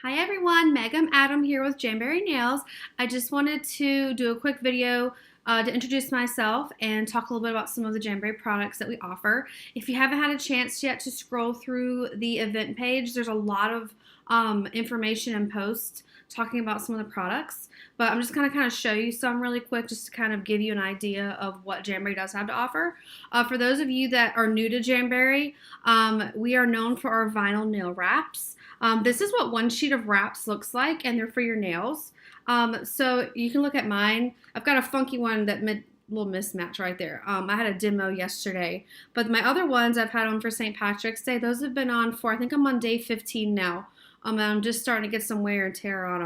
Hi everyone, Megan Adam here with Jamberry Nails. I just wanted to do a quick video to introduce myself and talk a little bit about some of the Jamberry products that we offer. If you haven't had a chance yet to scroll through the event page, there's a lot of information and posts talking about some of the products, but I'm just going to kind of show you some really quick just to kind of give you an idea of what Jamberry does have to offer. For those of you that are new to Jamberry, we are known for our vinyl nail wraps. This is what one sheet of wraps looks like, and they're for your nails. So you can look at mine. I've got a funky one that little mismatch right there. I had a demo yesterday, but my other ones I've had on for St. Patrick's Day. Those have been on for, I think I'm on day 15 now. And I'm just starting to get some wear and tear on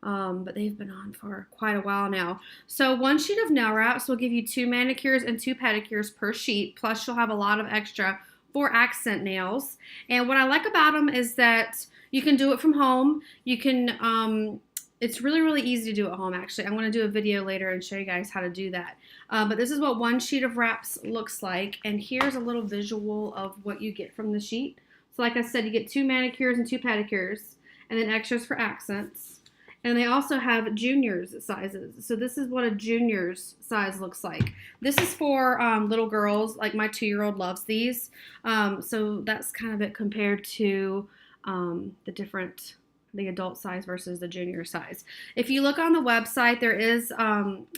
them. But they've been on for quite a while now. So one sheet of nail wraps will give you 2 manicures and 2 pedicures per sheet, plus you'll have a lot of extra for accent nails. And what I like about them is that you can do it from home. You can, it's really, really easy to do at home, actually. I'm going to do a video later and show you guys how to do that. But this is what one sheet of wraps looks like. And here's a little visual of what you get from the sheet. So like I said, you get 2 manicures and 2 pedicures, and then extras for accents. And they also have juniors sizes. So this is what a junior's size looks like. This is for little girls, like my 2-year-old loves these. So that's kind of it compared to the adult size versus the junior size. If you look on the website,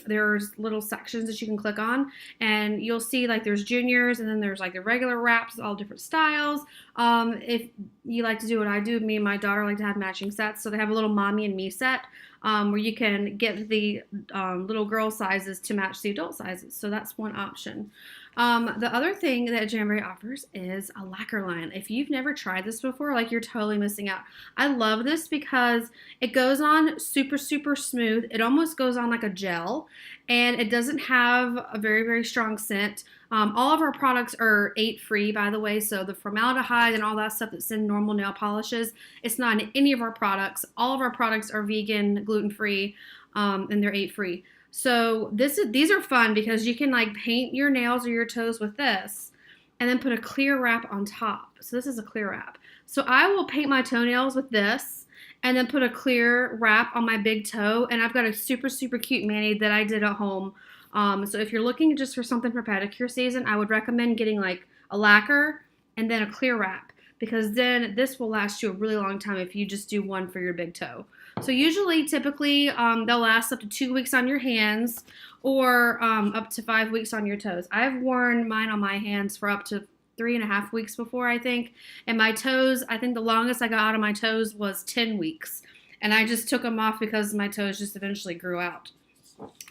there's little sections that you can click on, and you'll see like there's juniors, and then there's like the regular wraps, all different styles. If you like to do what I do, me and my daughter like to have matching sets, so they have a little mommy and me set where you can get the little girl sizes to match the adult sizes. So that's one option. The other thing that Jamberry offers is a lacquer line. If you've never tried this before, like, you're totally missing out. I love this because it goes on super, super smooth. It almost goes on like a gel, and it doesn't have a very, very strong scent. All of our products are 8-free, by the way, so the formaldehyde and all that stuff that's in normal nail polishes, it's not in any of our products. All of our products are vegan, gluten-free, and they're 8-free. So these are fun because you can like paint your nails or your toes with this and then put a clear wrap on top. So this is a clear wrap. So I will paint my toenails with this and then put a clear wrap on my big toe. And I've got a super, super cute mani that I did at home. So if you're looking just for something for pedicure season, I would recommend getting like a lacquer and then a clear wrap, because then this will last you a really long time if you just do one for your big toe. So usually, typically, they'll last up to 2 weeks on your hands or up to 5 weeks on your toes. I've worn mine on my hands for up to 3.5 weeks before, I think. And my toes, I think the longest I got out of my toes was 10 weeks. And I just took them off because my toes just eventually grew out.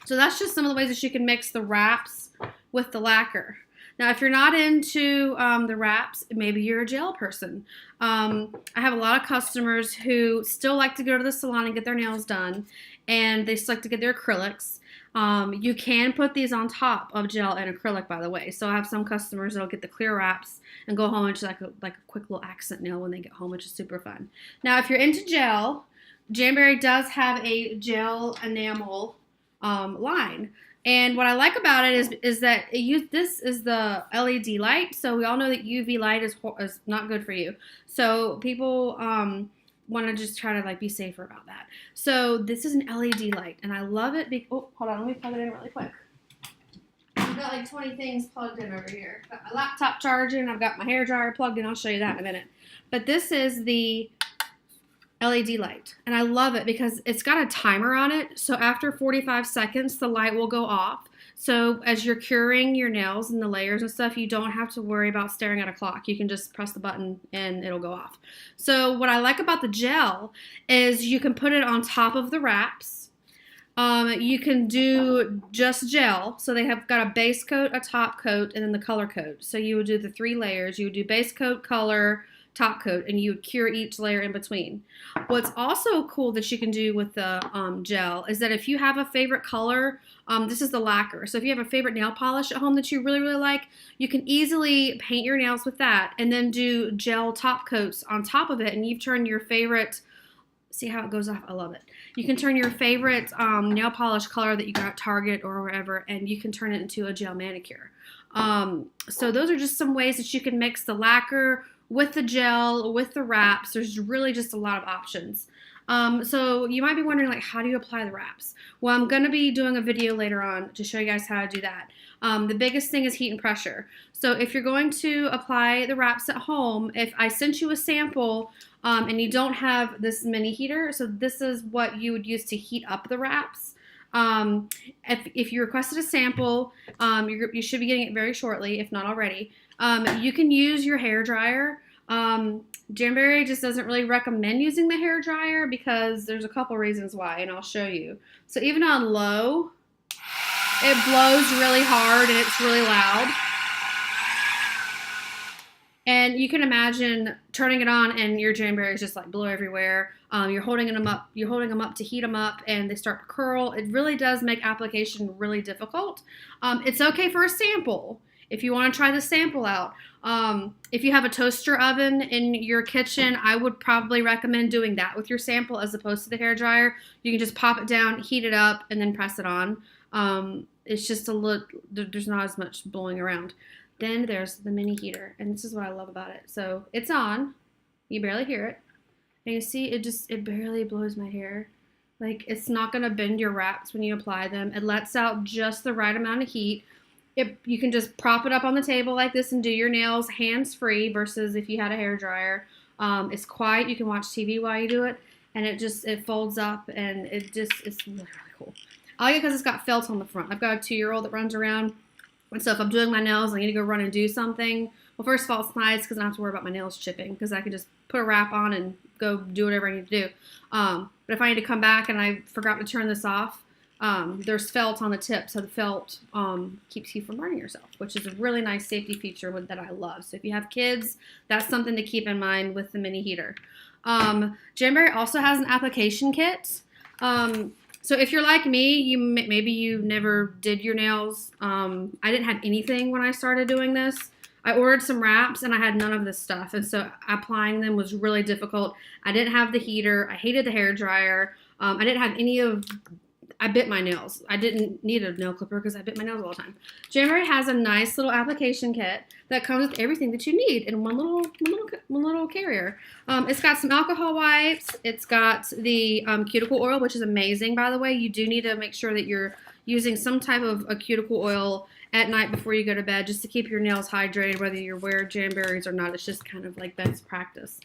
So that's just some of the ways that you can mix the wraps with the lacquer. Now, if you're not into the wraps, maybe you're a gel person. I have a lot of customers who still like to go to the salon and get their nails done, and they still like to get their acrylics. You can put these on top of gel and acrylic, by the way. So I have some customers that'll get the clear wraps and go home and just like a quick little accent nail when they get home, which is super fun. Now, if you're into gel, Jamberry does have a gel enamel line. And what I like about it is that this is the LED light. So we all know that UV light is not good for you. So people want to just try to like be safer about that. So this is an LED light, and I love it. Oh, hold on, let me plug it in really quick. I've got like 20 things plugged in over here. I've got my laptop charging. I've got my hair dryer plugged in. I'll show you that in a minute. But this is the LED light, and I love it because it's got a timer on it. So after 45 seconds, the light will go off. So as you're curing your nails and the layers and stuff, you don't have to worry about staring at a clock. You can just press the button and it'll go off. So what I like about the gel is you can put it on top of the wraps. You can do just gel. So they have got a base coat, a top coat, and then the color coat. So you would do the 3 layers. You would do base coat, color, top coat, and you would cure each layer in between. What's also cool that you can do with the gel is that if you have a favorite color, this is the lacquer. So if you have a favorite nail polish at home that you really, really like, you can easily paint your nails with that and then do gel top coats on top of it, and you've turned your favorite, see how it goes off? I love it. You can turn your favorite nail polish color that you got at Target or wherever, and you can turn it into a gel manicure. So those are just some ways that you can mix the lacquer with the gel, with the wraps. There's really just a lot of options. So you might be wondering, like, how do you apply the wraps? Well, I'm going to be doing a video later on to show you guys how to do that. The biggest thing is heat and pressure. So if you're going to apply the wraps at home, if I sent you a sample and you don't have this mini heater, so this is what you would use to heat up the wraps. If you requested a sample, you should be getting it very shortly, if not already. You can use your hair dryer. Jamberry just doesn't really recommend using the hair dryer because there's a couple reasons why, and I'll show you. So even on low, it blows really hard and it's really loud. And you can imagine turning it on and your Jamberries just like blow everywhere. You're holding them up to heat them up, and they start to curl. It really does make application really difficult. It's okay for a sample if you want to try the sample out. If you have a toaster oven in your kitchen, I would probably recommend doing that with your sample as opposed to the hair dryer. You can just pop it down, heat it up, and then press it on. It's just a little, there's not as much blowing around. Then there's the mini heater, and this is what I love about it. So it's on, you barely hear it, and you see it barely blows my hair. Like, it's not gonna bend your wraps when you apply them. It lets out just the right amount of heat. You can just prop it up on the table like this and do your nails hands-free versus if you had a hair dryer. It's quiet, you can watch TV while you do it, and it folds up, and it's really cool. I like it because it's got felt on the front. I've got a 2-year-old that runs around. And so if I'm doing my nails, I need to go run and do something. Well, first of all, it's nice because I don't have to worry about my nails chipping because I can just put a wrap on and go do whatever I need to do. But if I need to come back and I forgot to turn this off, there's felt on the tip. So the felt keeps you from burning yourself, which is a really nice safety feature that I love. So if you have kids, that's something to keep in mind with the mini heater. Jamberry also has an application kit. So if you're like me, maybe you never did your nails. I didn't have anything when I started doing this. I ordered some wraps and I had none of this stuff. And so applying them was really difficult. I didn't have the heater. I hated the hair dryer. I didn't have I bit my nails. I didn't need a nail clipper because I bit my nails all the time. Jamberry has a nice little application kit that comes with everything that you need in one little carrier. It's got some alcohol wipes. It's got the cuticle oil, which is amazing, by the way. You do need to make sure that you're using some type of a cuticle oil at night before you go to bed just to keep your nails hydrated, whether you wear Jamberries or not. It's just kind of like best practice.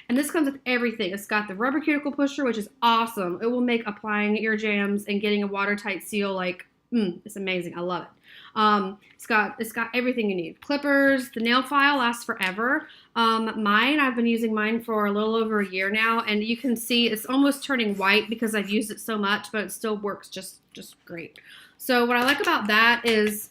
And this comes with everything. It's got the rubber cuticle pusher, which is awesome. It will make applying your jams and getting a watertight seal like, it's amazing. I love it. It's got everything you need. Clippers. The nail file lasts forever. I've been using mine for a little over a year now, and you can see it's almost turning white because I've used it so much, but it still works just great. So what I like about that is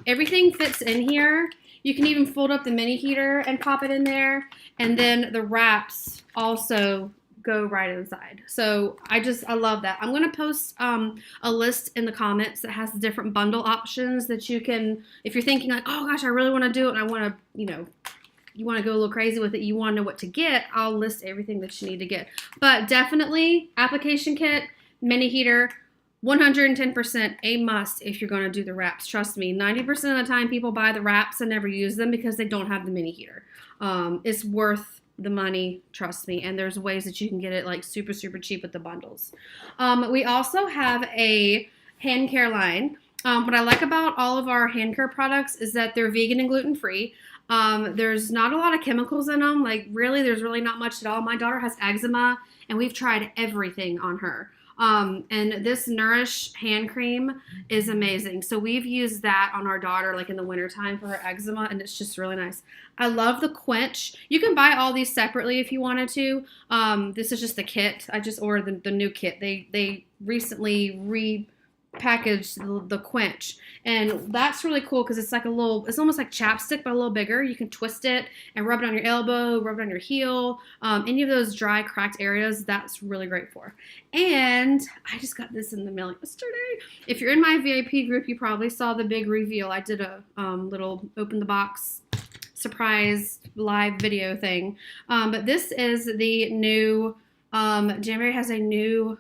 everything fits in here. You can even fold up the mini heater and pop it in there, and then the wraps also go right inside. So I love that. I'm going to post a list in the comments that has the different bundle options that you can, if you're thinking like, oh gosh, I really want to do it and I want to, you want to go a little crazy with it, you want to know what to get, I'll list everything that you need to get. But definitely application kit, mini heater, 110% a must if you're going to do the wraps. Trust me, 90% of the time people buy the wraps and never use them because they don't have the mini heater. It's worth the money, trust me, and there's ways that you can get it like super cheap with the bundles. We also have a hand care line. What I like about all of our hand care products is that they're vegan and gluten-free. There's not a lot of chemicals in them. Like really, there's really not much at all. My daughter has eczema and we've tried everything on her. And this Nourish hand cream is amazing. So we've used that on our daughter like in the wintertime for her eczema, and it's just really nice. I love the Quench. You can buy all these separately if you wanted to. This is just the kit. I just ordered the new kit. They recently repackaged the Quench, and that's really cool because it's like it's almost like chapstick but a little bigger. You can twist it and rub it on your elbow, rub it on your heel, any of those dry cracked areas. That's really great for. And I just got this in the mail yesterday. If you're in my VIP group, you probably saw the big reveal. I did a little open the box surprise live video thing, but this is the new Jamberry has a new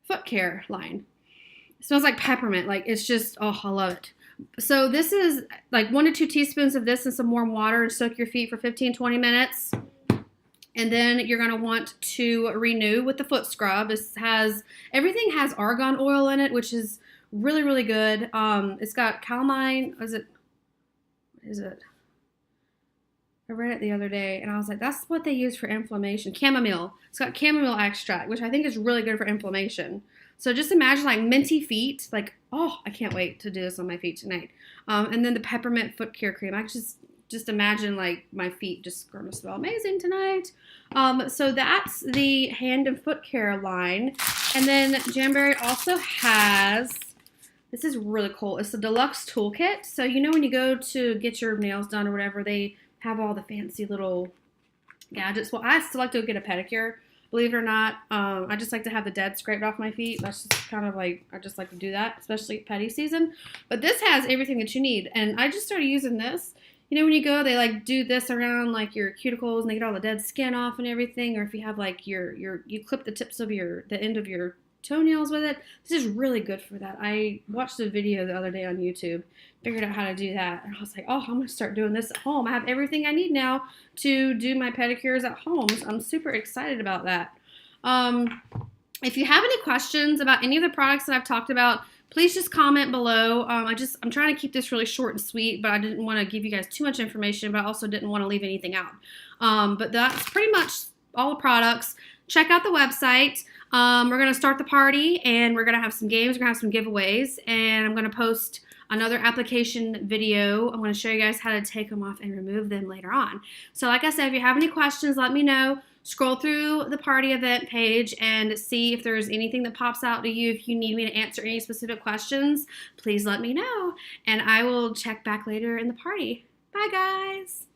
foot care line. It smells like peppermint. Like, it's just, oh, I love it. So this is like 1 to 2 teaspoons of this in some warm water and soak your feet for 15-20 minutes. And then you're going to want to renew with the foot scrub. Everything has argan oil in it, which is really, really good. It's got calamine. Is it? I read it the other day, and I was like, that's what they use for inflammation. Chamomile. It's got chamomile extract, which I think is really good for inflammation. So just imagine like minty feet. Like, oh, I can't wait to do this on my feet tonight. And then the peppermint foot care cream. I just imagine like my feet just going to smell amazing tonight. So that's the hand and foot care line. And then Jamberry also has, this is really cool. It's a deluxe toolkit. So you know when you go to get your nails done or whatever, they have all the fancy little gadgets. Well, I still like to get a pedicure, believe it or not. I just like to have the dead scraped off my feet. That's just kind of like, I just like to do that, especially petty season. But this has everything that you need. And I just started using this. You know, when you go, they like do this around like your cuticles and they get all the dead skin off and everything. Or if you have like you clip the tips of the end of your toenails with it. This is really good for that. I watched a video the other day on YouTube, figured out how to do that, and I was like, oh, I'm going to start doing this at home. I have everything I need now to do my pedicures at home. So I'm super excited about that. If you have any questions about any of the products that I've talked about, please just comment below. I'm trying to keep this really short and sweet, but I didn't want to give you guys too much information, but I also didn't want to leave anything out. But that's pretty much all the products. Check out the website. We're going to start the party, and we're going to have some games. We're going to have some giveaways, and I'm going to post another application video. I'm going to show you guys how to take them off and remove them later on. So like I said, if you have any questions, let me know. Scroll through the party event page and see if there's anything that pops out to you. If you need me to answer any specific questions, please let me know, and I will check back later in the party. Bye, guys.